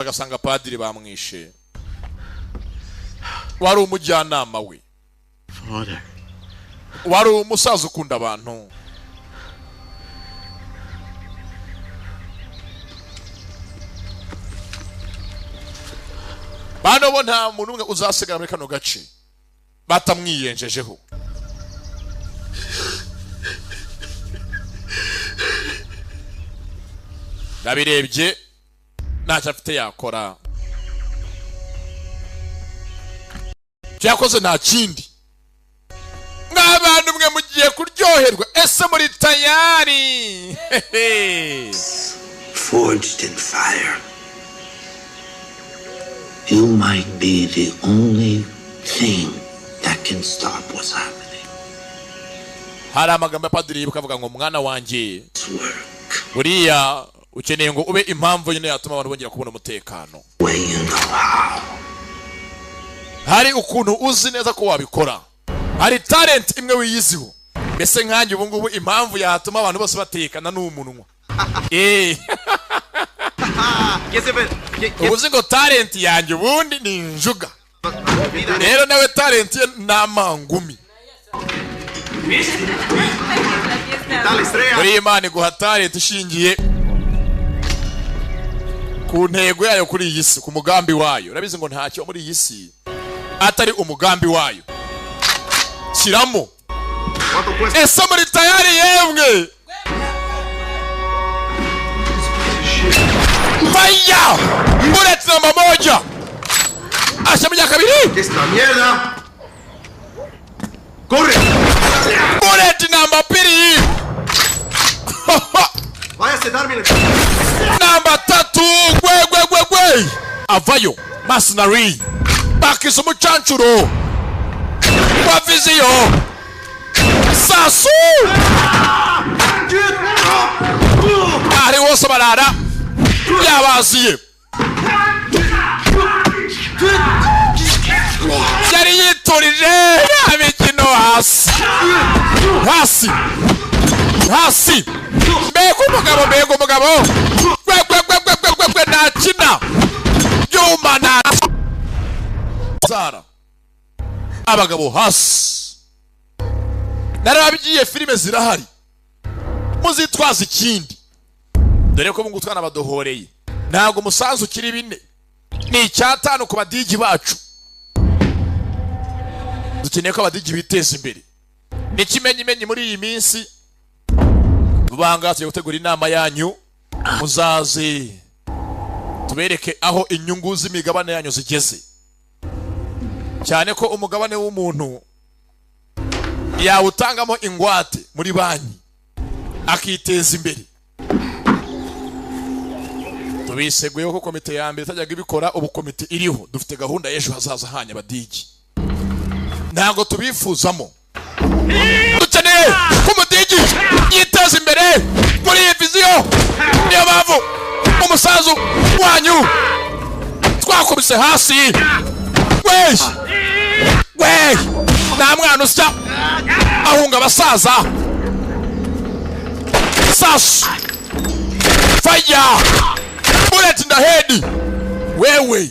agasanga padiri bamwishe. Wari umujyanama we. Father. Wari umusaza ukunda abantu. Bano bo nta muntu umwe uzasigara muri kano gace batamwiyenjejeho. Nabirebye ntacyo afite yakora. Cyakoze nta kindi. Nk'abantu mwe mugiye kuryoherwa. Ese muri tayari? Forged in fire. You might be the only thing that can stop what's happening. Hari amagambo ya padiri bukavuga ngo mwana wanjye buriya ukeneye ngo ube impamvu nyine yatuma abantu bongera kubona umutekano. Hari ukuntu uzi neza ko wabikora. Hari talent imwe wiyiziho. Mbese nkanjye ubu ngubu impamvu yatuma abantu bose batekana n'umunwa. Ubuzi ngo talent yanjye ubundi ni njuga. Rero nawe talent ye n'amangumi. Muri Imana iguha talent ishingiye ku ntego yayo kuri iyi si, ku mugambi wayo. Urabizi ngo ntacyo muri iyi si atari umugambi wayo. Shyiramo. Ese muri tayari yemwe? Vaya! Bullet namba moja. Ashamja kabiri. Esta mierda. Corre. Bullet namba pili. Vaya a darme. Namba 3. Gwe. Avayo. Masnari. Bakizo muchanchuro. Kwa vizio. Sasu. Ari wose barara. Yabaziye. Yari yiturije abikino hasi. Bego umugabo. Gwe nakina. Yuma na Sara. Abagabo hasi. Narabigiye filime zirahari. Muzitwaza ikindi. Dore ko mungu twana badohoreye. Ntago musanzu kiri bine. Ni cyatanu ku badigi bacu. Dukeneye ko abadigi biteza imbere. Ni kimenyimenyi muri iyi minsi. Bubangatse gutegura inama yanyu. Muzaze tubereke aho inyungu z'imigabane yanyu zigeze. Cyane ko umugabane w'umuntu yawutangamo ingwate muri banki akiteza imbere. Tubiseguyeho ko komite ya mbere itajyaga ibikora, ubu komite iriho. Dufite gahunda y'ejo hazaza hanya badigi. Ntago tubifuzamo. Dukeneye ko umudigi yiteza imbere muri iyi viziyo. Niyo mpamvu umusazu wanyu twakubise hasi. Wey! Nta mwana usya ahunga abasaza. Sash! Fire! Bullet in the head! Wewe!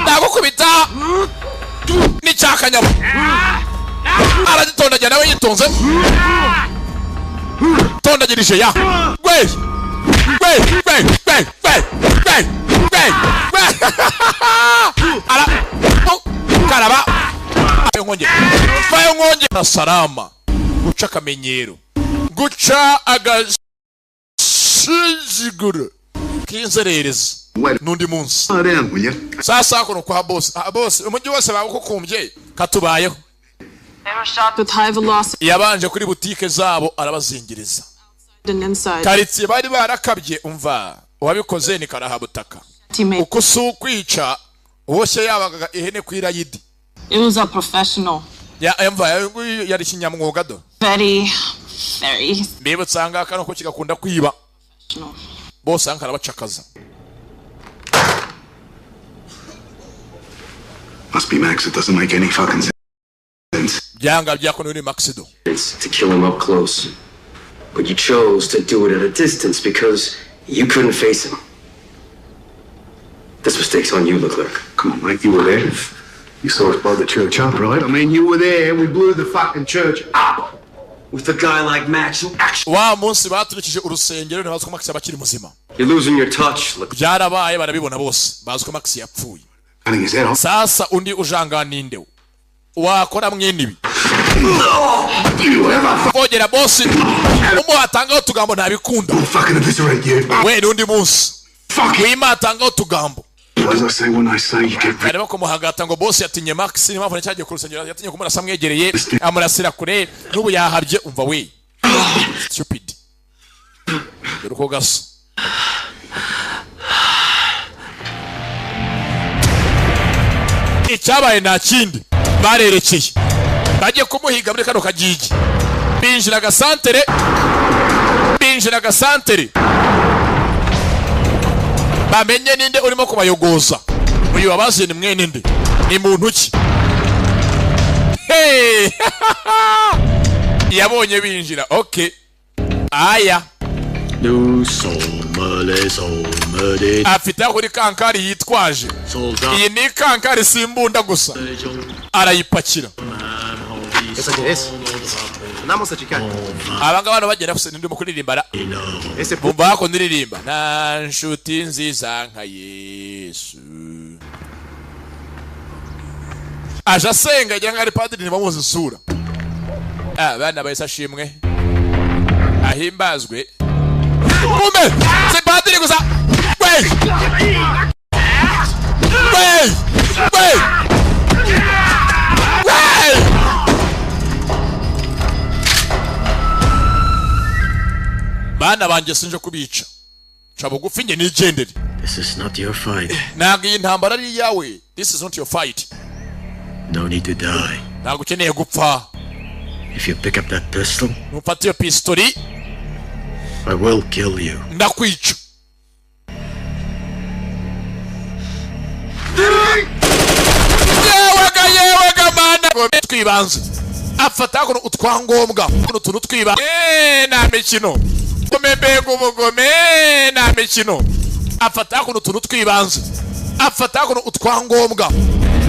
Ndagukubita ni cyakanyama. Aragitondagira nawe yitonze. Tondagirije ya. Gwe. Ala. Karaba. Fayo ngonje na salama. Guca kamenyero. Guca agashijiguru. Kinzerereza. Nundi munsi. Sasa kono kwa boss. Boss, umujyi wose bagukumbye katubayeho. With high velocity. Yabanje kuri butike zabo arabazingiriza. Karitsiye bari barakabye umva. Wabikoze ni karahabutaka. Uko sukwica wose yabaga ihene kwirayidi. It was a professional. Ya mva yari kinyamwuga do. Very. Bebe tsanga kano ko kigakunda kwiba. Bose ankara bacakaza. Must be Max, it doesn't make any fucking sense. byanga byakonewe ni Maxido. To kill him up close. But you chose to do it at a distance because you couldn't face him. This mistake's on you, Leclerc. Come on, Mike, you were there. You saw us blow the church up, right? I mean, you were there. We blew the fucking church up. With a guy like Max who actually... Wa munsi baturikije urusengero ne baziko Max abakiri muzima. You're losing your touch, Leclerc. Byarabaye barabibona bose. Baziko Max yapfuye. Sasa undi ujanga ninde? Wakora mwene ibi. Vogera boss. Umu atanga utugambo ntabikunda. We nundi munsi. Wima atanga utugambo. As I say when I say you get Areba ko muhagata ngo boss yatinye Max ni mpamvu cyagiye ku rusengero yatinye kumurasa mwegereye amurasira kure nubu yahabye umva we. Stupid. Yuko gaso. Icyabaye nta kindi barerekeye bagiye kumuhiga muri kano kagigi binjira gasantere bamenye ninde urimo kubayogoza uyu wabaziye ni mwene nde ni muntu ki hey yabonye binjira okay aya afite kuri kankari yitwaje iyi ni kankari simbunda gusa arayipakira abanga bano bagenda gusa ndi mu kuririmba bumva ko ndiririmba na nshuti nziza nka Yesu aja senga ijya ngari padiri ni bamuzi sura abana bayisa shimwe ahimbazwe Ume! Se padiri gusa! Wey! Bana banje sinje kubica. Cha bugufi nge nigendere. This is not your fight. Ntabwo iyi ntambara ari yawe. This is not your fight. No need to die. Ntabwo ukeneye gupfa. If you pick up that pistol, nufata iyo pistoli, I will kill you. Ndakwica. Yewega mana gome twibanze. Afata ko utwangombwa kuno tunu twiba. Na mikino. Komebego bugome na mikino. Afata ko tunu twibanze. Afata ko utwangombwa.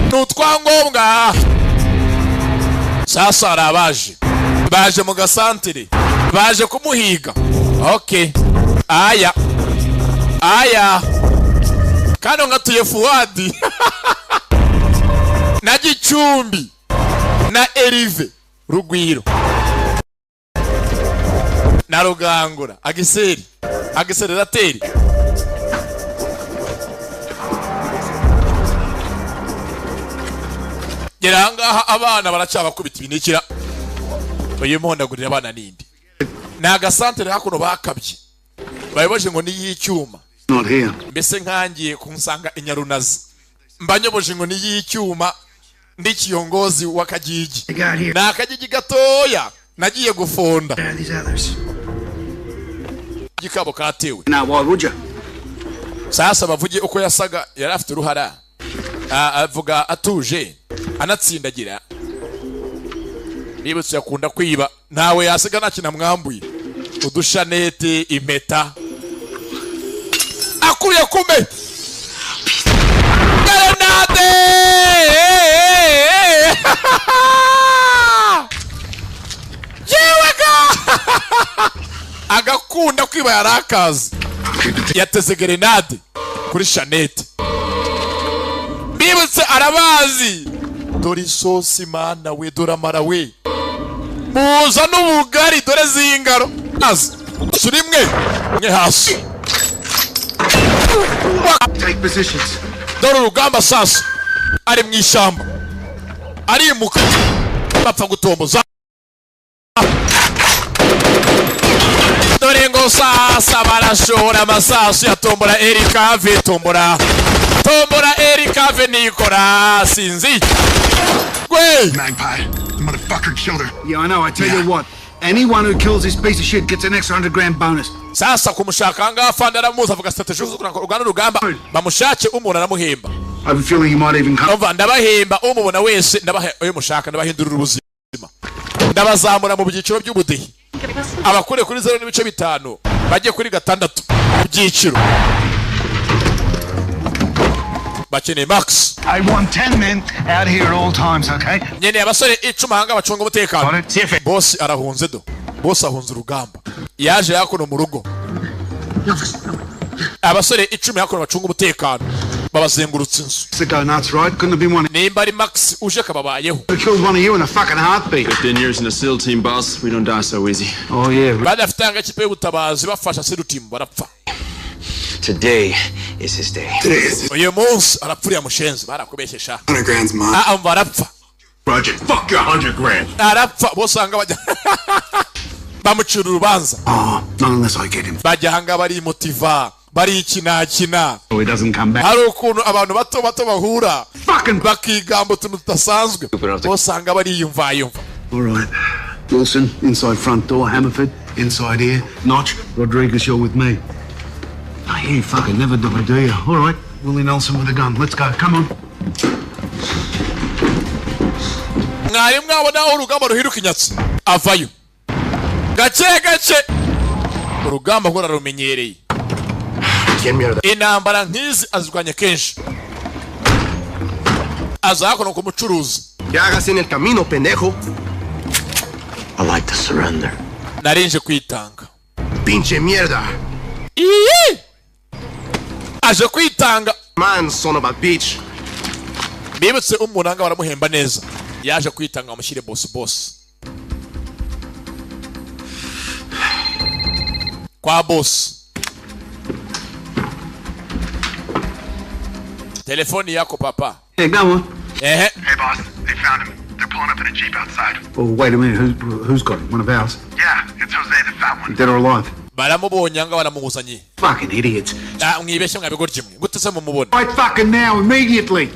N'utwangombwa. Sasa arabaje. Baje mu gasantere. Baje kumuhiga. Okay. Aya. Kano ngatuye Fuadi. Na Gicumbi. Na Erive. Rugwiro. Na Rugangura. Agiseri. Agiserirateri. Geranga abana baracyabakubita ibinikira. Uyu muhondagurira abana nindi. Nagasantere hakuno bakabye. Bayiboje ngo ni yicyuma. Mbese nkangiye kunsanga inyarunazi. Mbanyoboje ngo ni yicyuma ndi kiyongozi wakagigi. Nakagigi gatoya nagiye gufonda. Gikabo katewe. Now why would you? Sasa bavuge uko yasaga yari afite ruhara. Avuga atuje anatsindagira. Nibutse yakunda kwiba nawe yasiga nakina mwambuye udushanete impeta akuye kume grenade yewega agakunda kwiba yarakazi yateze grenade kuri shanete bibutse arabazi dore isosi mana we dore amara we muza n'ubugari dore zingaro azi surimwe mwe hasi Take positions. dore urugamba sasa ari mu ishyamba arimuka bapfa gutomboza dore ngo sasa barashora amasasu yatombora Erikave tombora Erikave nikora sinzi gwe Magpie, the motherfucker killed her. Yeah, I know. I tell you what. Anyone who kills this piece of shit gets an extra $100,000 bonus. Sasa kumushaka ngafa ndaramuza avuga strategy zo kuranga uruganda rugamba bamushake umuntu aramuhemba have a feeling he might even come. Umva ndabahemba umubona wese ndabahe oyo mushaka ndabahindurira ubuzima. Ndabazamura mu byiciro by'ubudehi. Abakure kuri 0.5 bajye kuri 6 byiciro. Bakeneye max. I want 10 men out here at all times, okay? Nyene abasore 10 hanga bacunga umutekano. Boss arahunze do. Boss ahunze urugamba. Yaje yakono mu rugo. Abasore 10 yakono bacunga umutekano. Babazengurutse inzu. To go nuts, right? Couldn't have been one. Nimba ari max uje kababayeho. I killed one of you in a fucking heartbeat. 15 years in the SEAL team, boss. We don't die so easy. Oh yeah. Badafitanga ikipe y'ubutabazi bafasha SEAL team barapfa. Today is his day. Uyu munsi arapfuriya mushenzi barakubeshesha. 100 grand's mine. Barapfa. Roger, fuck your 100 grand. Arapfa bosanga bajya. Bamucira urubanza. Oh, not unless I get him. Bajya hanga bari motiva. Bari ikina. So he doesn't come back. Hari ukuntu abantu bato bahura. Fucking bakigambo tutasanzwe. Bosanga bari yumva. All right. Wilson, inside front door. Hammerford, inside here. Notch, Rodriguez, you're with me. Oh, you fucking never die, do you? All right. Willie Nelson with a gun. Let's go. Come on. Mwari mwabona urugamba ruhiruka inyatsi. Avayo. Gace. Urugamba hora rumenyereye. Intambara nk'izi azirwanya kenshi. Azakono ku mucuruzi. Ya hagas en el camino, pendejo. I like to surrender. Narinje kwitanga. Pinche mierda. Aje kwitanga. Man, son of a bitch. Bibutse umunanga baramuhemba neza. Yaje kwitanga amushyire boss. Kwa boss. Telefoni yako papa. Yeah, go on. Hey boss, they found him. They're pulling up in a jeep outside. Oh, wait a minute. Who's got him? One of ours? Yeah, it's Jose, the fat one. Dead or alive? Baramubonye anga baramuzanye. Fucking idiots. Mwibeshye mwabigorye mwe. Gute se mumubona? Right fucking now, immediately.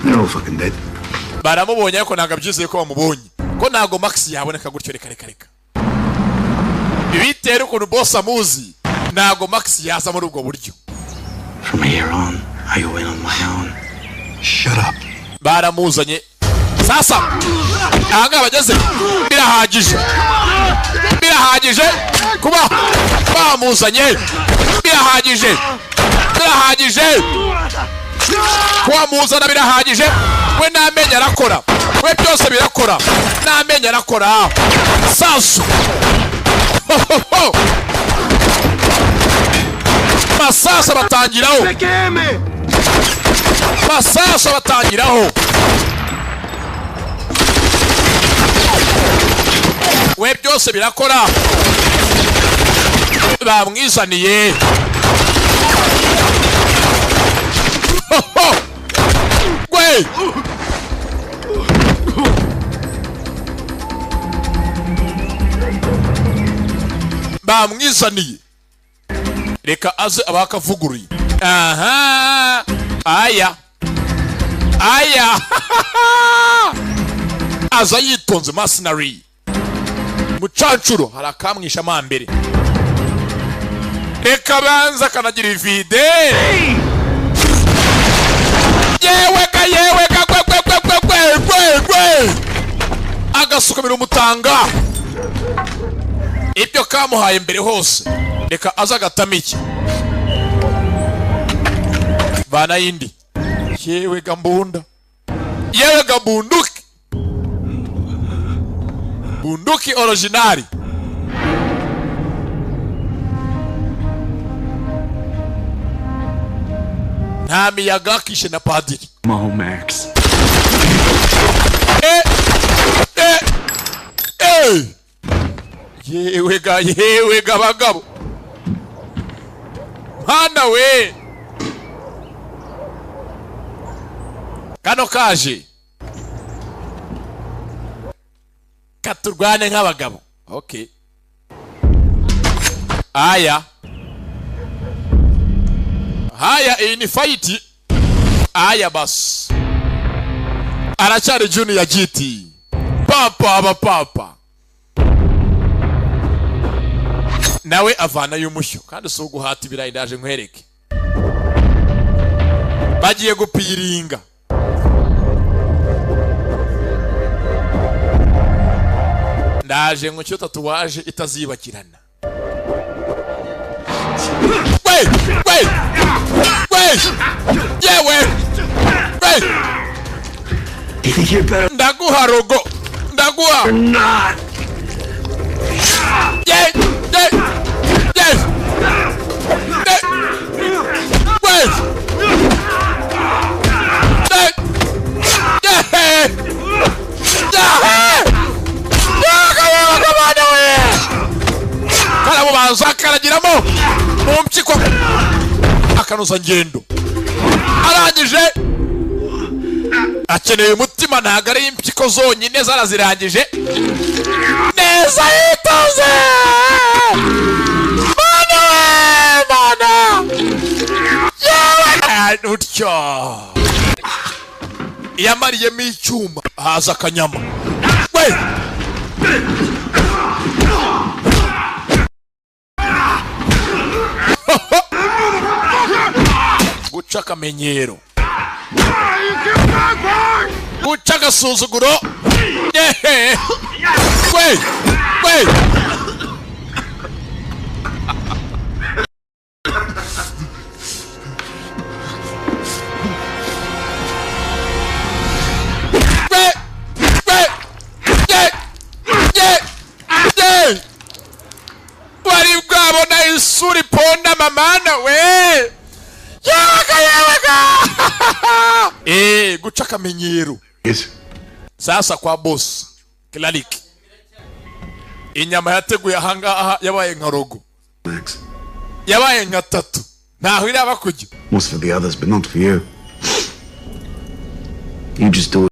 They're all fucking dead. Baramubonye ariko ntago byizeye ko bamubonye. Ko ntago Max yaboneka gutyo reka. Ibitera ukuntu boss amuzi. Ntago Max yaza muri ubwo buryo. From here on, I go in on my own. Shut up. Baramuzanye. Sasa. Anga bageze. Birahagije. Kuba bamuzanye. Birahagije. Kwa muzana birahagije. We namenya arakora. We byose birakora. Namenya arakora. Sasu. Masasa batangiraho. We byose birakora. Bamwizaniye. We. Bamwizaniye. Reka aze abakavuguruye. Aha. Aya. Aza yitonze mercenary. Mucancuro harakamwisha amambere. Reka banza kanagira ivide. Yewe kwe. Agasukamira umutanga. Ibyo kamuhaye mbere hose. Reka aza gatamiki. Bana yindi. Yewe gambunda. Yewe gambunduki. Bunduki originali. Nta miyaga kishe na padiri. Mo Max. Yewe ga bagabo. Hana we. Kano kaje. Katurwane nk'abagabo. Okay. Haya, iyi ni fight. Aya bas. Aracyari junior GT. Papa. Nawe avana y'umushyo kandi so guhata ibirayi ndaje nkwereke. bagiye gupiringa. Ndaje ngo cyo tatuwaje itazibakirana. Wait! Yeah, wait! Do you think you're better? Ndaguha rogo. Ndaguha. You're not. Yes! Wait! Kala mubanza karagiramo mu mpyiko akanuza ngendo arangije akeneye umutima ntago ari impyiko zonyine zarazirangije neza yitoze mana yewe utyo yamariyemo icyuma haza akanyama we guca akamenyero guca agasuzuguro we wari bwabona isuri ponda mamana we yaka guca akamenyero. Yes. Sasa kwa boss Kilaliki inyama yateguye ahangaha yabaye nka rogo Max. yabaye nka tatu ntaho iraba kujya. Was for the others, but not for you. You just do it.